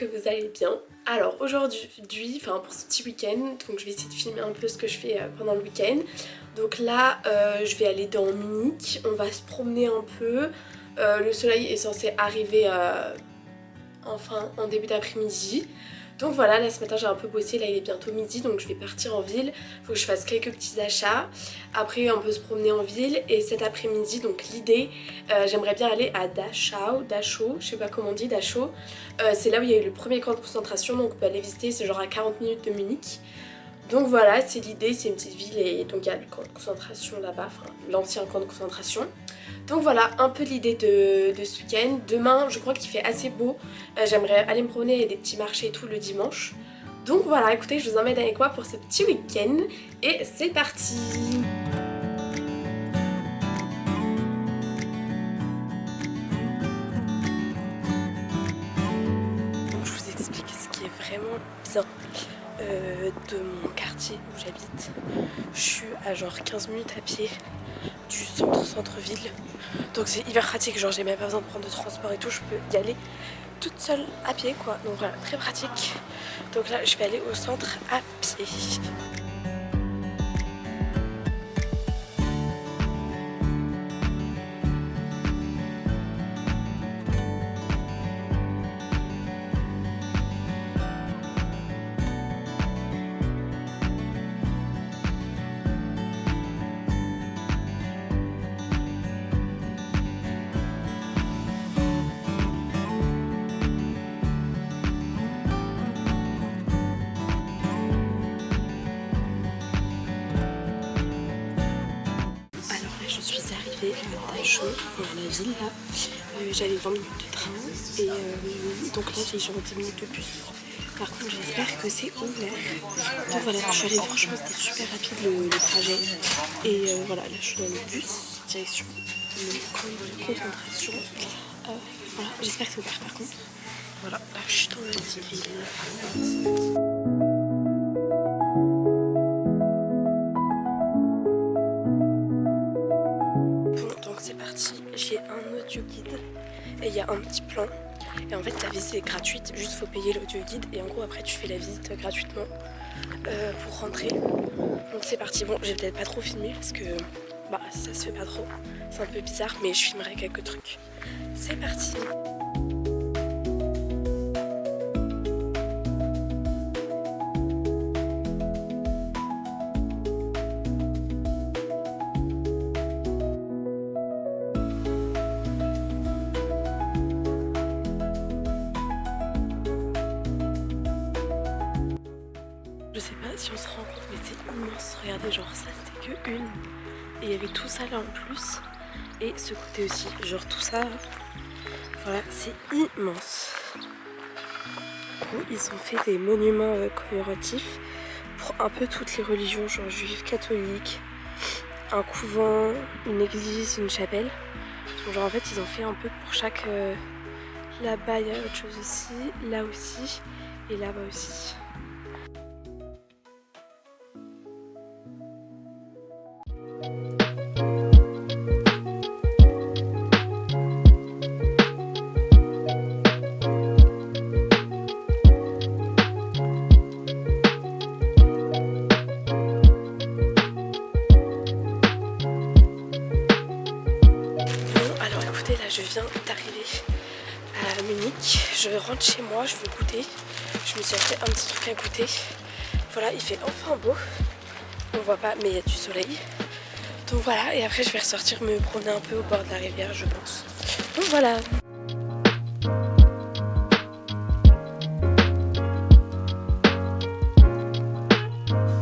que vous allez bien. Alors aujourd'hui, pour ce petit week-end, donc je vais essayer de filmer un peu ce que je fais pendant le week-end. Donc là, je vais aller dans Munich, on va se promener un peu. Le soleil est censé arriver enfin en début d'après-midi. Donc voilà, là ce matin j'ai un peu bossé, là il est bientôt midi donc je vais partir en ville. Faut que je fasse quelques petits achats. Après on peut se promener en ville et cet après-midi, donc l'idée, j'aimerais bien aller à Dachau, je sais pas comment on dit, Dachau. C'est là où il y a eu le premier camp de concentration, donc on peut aller visiter, c'est genre à 40 minutes de Munich. Donc voilà, c'est l'idée, c'est une petite ville et donc il y a le camp de concentration là-bas, enfin l'ancien camp de concentration. Donc voilà, un peu l'idée de ce week-end. Demain, je crois qu'il fait assez beau. J'aimerais aller me promener avec des petits marchés et tout le dimanche. Donc voilà, écoutez, je vous emmène avec moi pour ce petit week-end. Et c'est parti! Donc je vous explique ce qui est vraiment bien de mon quartier où j'habite. Je suis à genre 15 minutes à pied du centre-ville. Donc c'est hyper pratique, genre j'ai même pas besoin de prendre de transport et tout, je peux y aller toute seule à pied quoi. Donc voilà, très pratique. Donc là je vais aller au centre à pied. Je suis arrivée à Dachau, dans la ville là. J'avais 20 minutes de train et donc là j'ai genre 10 minutes de bus. Par contre j'espère que c'est ouvert. Donc voilà, je suis allée, franchement c'était super rapide le trajet. Et voilà, là je suis dans le bus, direction le camp de concentration. Voilà, j'espère que c'est ouvert par contre. Voilà, là je suis dans la petite ville. J'ai un audio guide et il y a un petit plan et en fait la visite est gratuite, juste faut payer l'audio guide et en gros après tu fais la visite gratuitement pour rentrer. Donc c'est parti. Bon, j'ai peut-être pas trop filmé parce que ça se fait pas trop, c'est un peu bizarre mais je filmerai quelques trucs. C'est parti. Je sais pas si on se rend compte mais c'est immense, regardez, genre ça c'était que une et il y avait tout ça là en plus et ce côté aussi, genre tout ça, voilà, c'est immense. Du coup, ils ont fait des monuments commémoratifs pour un peu toutes les religions, genre juifs, catholiques, un couvent, une église, une chapelle. Donc genre en fait ils ont fait un peu pour chaque... là-bas il y a autre chose aussi, là aussi et là-bas aussi. Là je viens d'arriver à Munich, je rentre chez moi, je veux goûter, je me suis acheté un petit truc à goûter. Voilà, il fait enfin beau, on voit pas mais il y a du soleil. Donc voilà, et après je vais ressortir me promener un peu au bord de la rivière je pense. Donc voilà.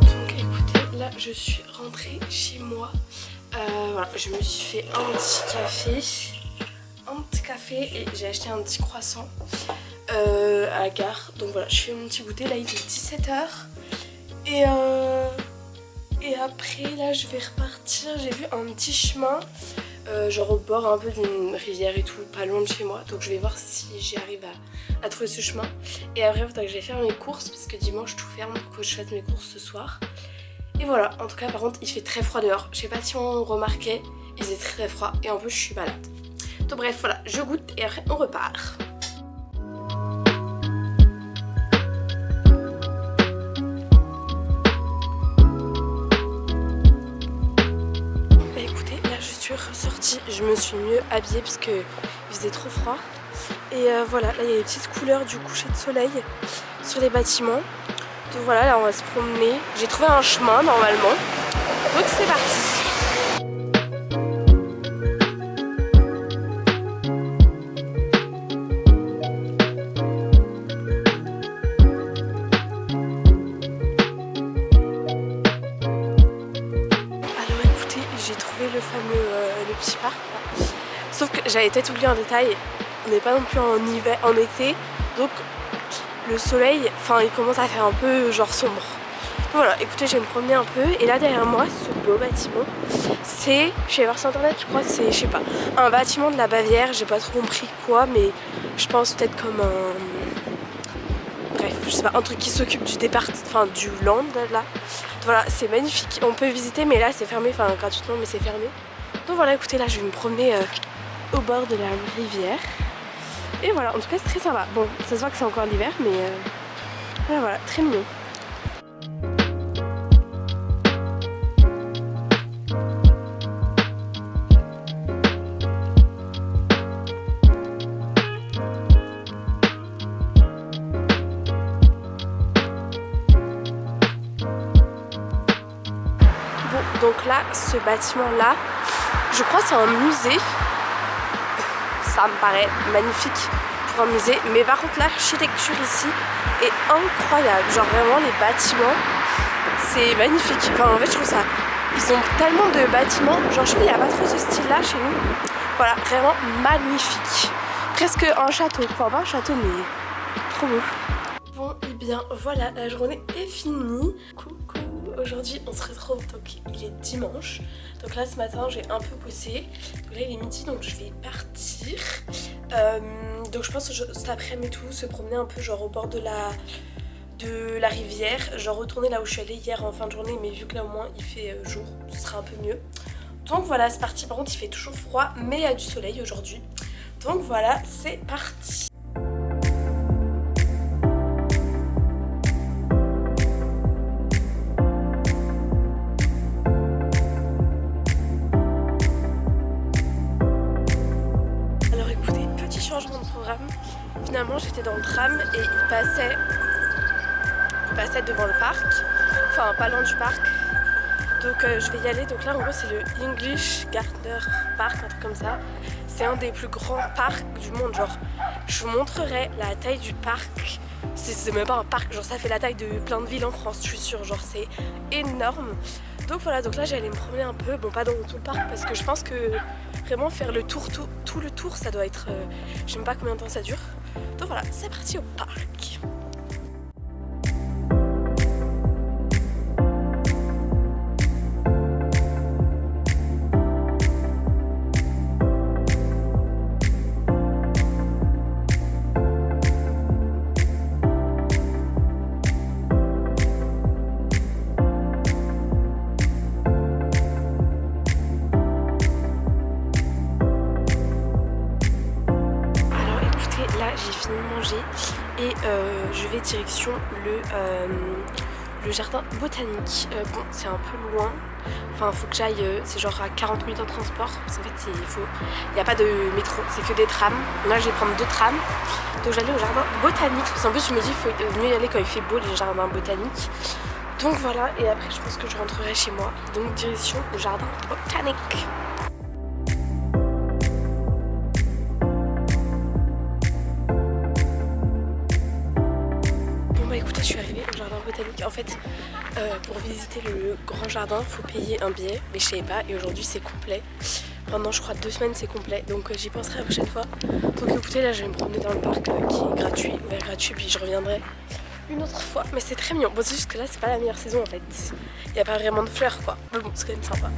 Donc écoutez, là je suis rentrée chez moi. Voilà, je me suis fait un petit café et j'ai acheté un petit croissant à la gare. Donc voilà, je fais mon petit goûter, là il est 17h et après là je vais repartir. J'ai vu un petit chemin genre au bord un peu d'une rivière et tout, pas loin de chez moi, donc je vais voir si j'y arrive à trouver ce chemin. Et après il faudra que j'aille faire mes courses parce que dimanche tout ferme pour que je fasse mes courses ce soir. Et voilà, en tout cas par contre il fait très froid dehors, je sais pas si on remarquait, il faisait très froid et en plus je suis malade. Donc bref voilà, je goûte et après on repart. suis ressortie, je me suis mieux habillée parce que il faisait trop froid. Et voilà, là il y a des petites couleurs du coucher de soleil sur les bâtiments. Donc voilà, là on va se promener. J'ai trouvé un chemin normalement. Donc c'est parti. Alors écoutez, j'ai trouvé le fameux le petit parc là. Sauf que j'avais peut-être oublié un détail. On n'est pas non plus en hiver, en été. Donc le soleil, enfin il commence à faire un peu genre sombre. Donc voilà, écoutez, je vais me promener un peu. Et là derrière moi, ce beau bâtiment, c'est, je vais voir sur internet, je crois que c'est, je sais pas, un bâtiment de la Bavière. J'ai pas trop compris quoi, mais je pense peut-être comme un, bref, je sais pas, un truc qui s'occupe du département, enfin du land là. Voilà, c'est magnifique. On peut visiter, mais là c'est fermé, enfin gratuitement, mais c'est fermé. Donc voilà, écoutez, là je vais me promener au bord de la rivière. Et voilà, en tout cas c'est très sympa. Bon, ça se voit que c'est encore l'hiver, mais voilà, très mignon. Bon, donc là, ce bâtiment-là, je crois que c'est un musée. Ça me paraît magnifique pour un musée, mais par contre l'architecture ici est incroyable, genre vraiment les bâtiments c'est magnifique, enfin en fait je trouve ça, ils ont tellement de bâtiments, genre je trouve qu'il n'y a pas trop ce style là chez nous, voilà, vraiment magnifique, presque un château, enfin pas un château mais trop beau. Bon et bien voilà, la journée est finie, coucou, aujourd'hui on se retrouve, donc il est dimanche. Donc là ce matin j'ai un peu bossé, donc là il est midi donc je vais partir. Donc je pense que cet après-midi et tout, se promener un peu genre au bord de la rivière, genre retourner là où je suis allée hier en fin de journée, mais vu que là au moins il fait jour, ce sera un peu mieux. Donc voilà, c'est parti. Par contre il fait toujours froid mais il y a du soleil aujourd'hui. Donc voilà, c'est parti. Changement de programme, finalement j'étais dans le tram et il passait devant le parc, enfin pas loin du parc, donc je vais y aller. Donc là en gros c'est le English Gardner Park, un truc comme ça, c'est un des plus grands parcs du monde, genre je vous montrerai la taille du parc, c'est même pas un parc, genre ça fait la taille de plein de villes en France, je suis sûre, genre c'est énorme. Donc voilà, donc là j'allais me promener un peu, bon pas dans tout le parc parce que je pense que vraiment faire le tour, tout le tour ça doit être, je sais même pas combien de temps ça dure. Donc voilà, c'est parti au parc. Là j'ai fini de manger et je vais direction le jardin botanique. Bon c'est un peu loin, enfin faut que j'aille, c'est genre à 40 minutes en transport parce qu'en fait il n'y a pas de métro, c'est que des trams. Là je vais prendre 2 trams, donc j'allais au jardin botanique parce qu'en plus je me dis il faut mieux y aller quand il fait beau, les jardins botaniques. Donc voilà, et après je pense que je rentrerai chez moi, donc direction le jardin botanique. Écoutez, je suis arrivée au jardin botanique. En fait, pour visiter le grand jardin, il faut payer un billet, mais je savais pas. Et aujourd'hui, c'est complet. Pendant, je crois, 2 semaines, c'est complet. Donc, j'y penserai la prochaine fois. Donc, écoutez, là, je vais me promener dans le parc qui est gratuit, ouvert gratuit, puis je reviendrai une autre fois. Mais c'est très mignon. Bon, c'est juste que là, c'est pas la meilleure saison en fait. Il n'y a pas vraiment de fleurs, quoi. Mais bon, c'est quand même sympa.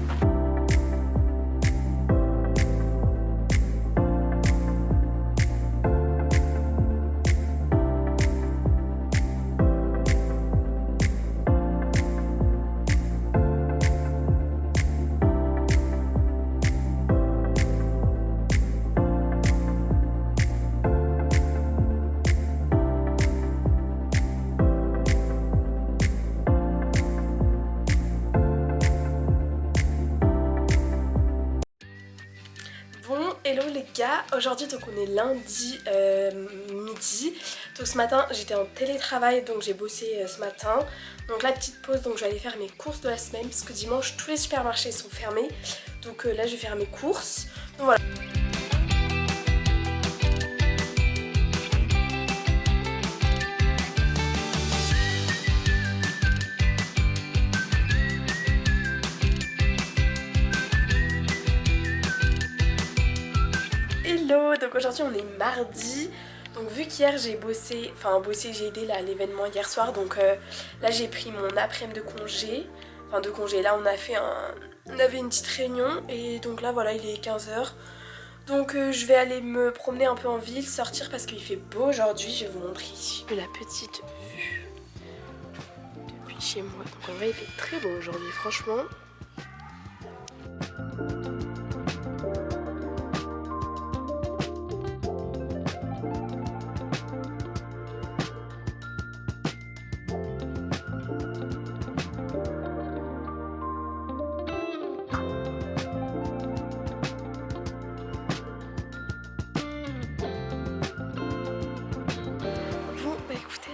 Hello les gars, aujourd'hui donc on est lundi midi. Donc ce matin j'étais en télétravail donc j'ai bossé ce matin. Donc la petite pause, donc je vais aller faire mes courses de la semaine parce que dimanche tous les supermarchés sont fermés. Donc là je vais faire mes courses. Donc voilà. Hello, donc aujourd'hui on est mardi. Donc vu qu'hier j'ai j'ai aidé là à l'événement hier soir. Donc là j'ai pris mon après-midi de congé. Là on avait une petite réunion. Et donc là voilà il est 15h. Donc je vais aller me promener un peu en ville, sortir parce qu'il fait beau aujourd'hui. Je vais vous montrer ici la petite vue depuis chez moi. Donc en vrai il fait très beau aujourd'hui franchement.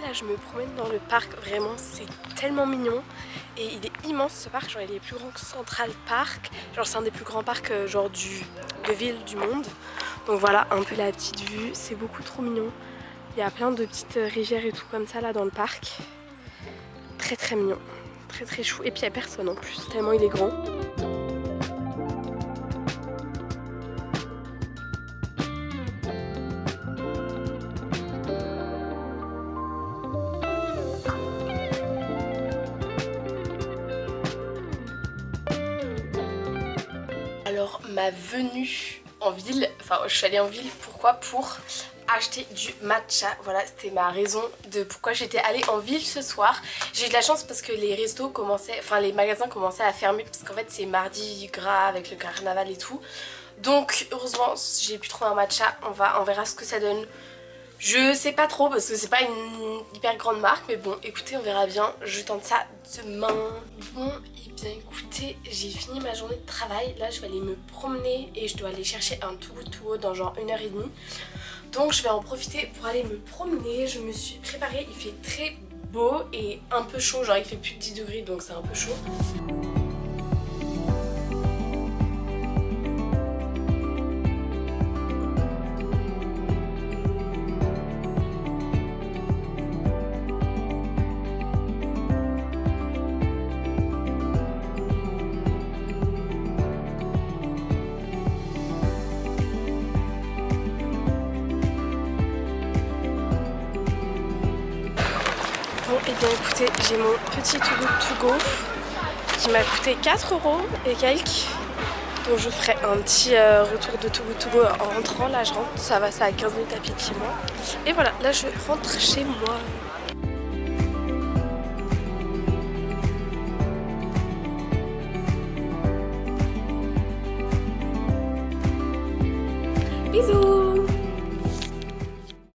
Là je me promène dans le parc, vraiment c'est tellement mignon et il est immense ce parc, genre il est plus grand que Central Park, genre c'est un des plus grands parcs genre de ville du monde. Donc voilà un peu la petite vue, c'est beaucoup trop mignon. Il y a plein de petites rivières et tout comme ça là dans le parc. Très très mignon, très très chou et puis il n'y a personne en plus tellement il est grand. Alors ma venue en ville, je suis allée en ville, pourquoi? Pour acheter du matcha. Voilà, c'était ma raison de pourquoi j'étais allée en ville ce soir. J'ai eu de la chance parce que les magasins commençaient à fermer parce qu'en fait c'est mardi gras avec le carnaval et tout. Donc heureusement j'ai pu trouver un matcha, on verra ce que ça donne. Je sais pas trop parce que c'est pas une hyper grande marque, mais bon écoutez on verra bien, je tente ça demain. Bon et bien écoutez, j'ai fini ma journée de travail, là je vais aller me promener et je dois aller chercher un Too Good To Go dans genre 1h30. Donc je vais en profiter pour aller me promener, je me suis préparée, il fait très beau et un peu chaud, genre il fait plus de 10 degrés donc c'est un peu chaud. Bon et bien écoutez, j'ai mon petit Too Good To Go qui m'a coûté 4 € et quelques. Donc je ferai un petit retour de Too Good To Go en rentrant. Là je rentre, ça va, ça a 15 minutes à pied de chez moi. Et voilà, là je rentre chez moi.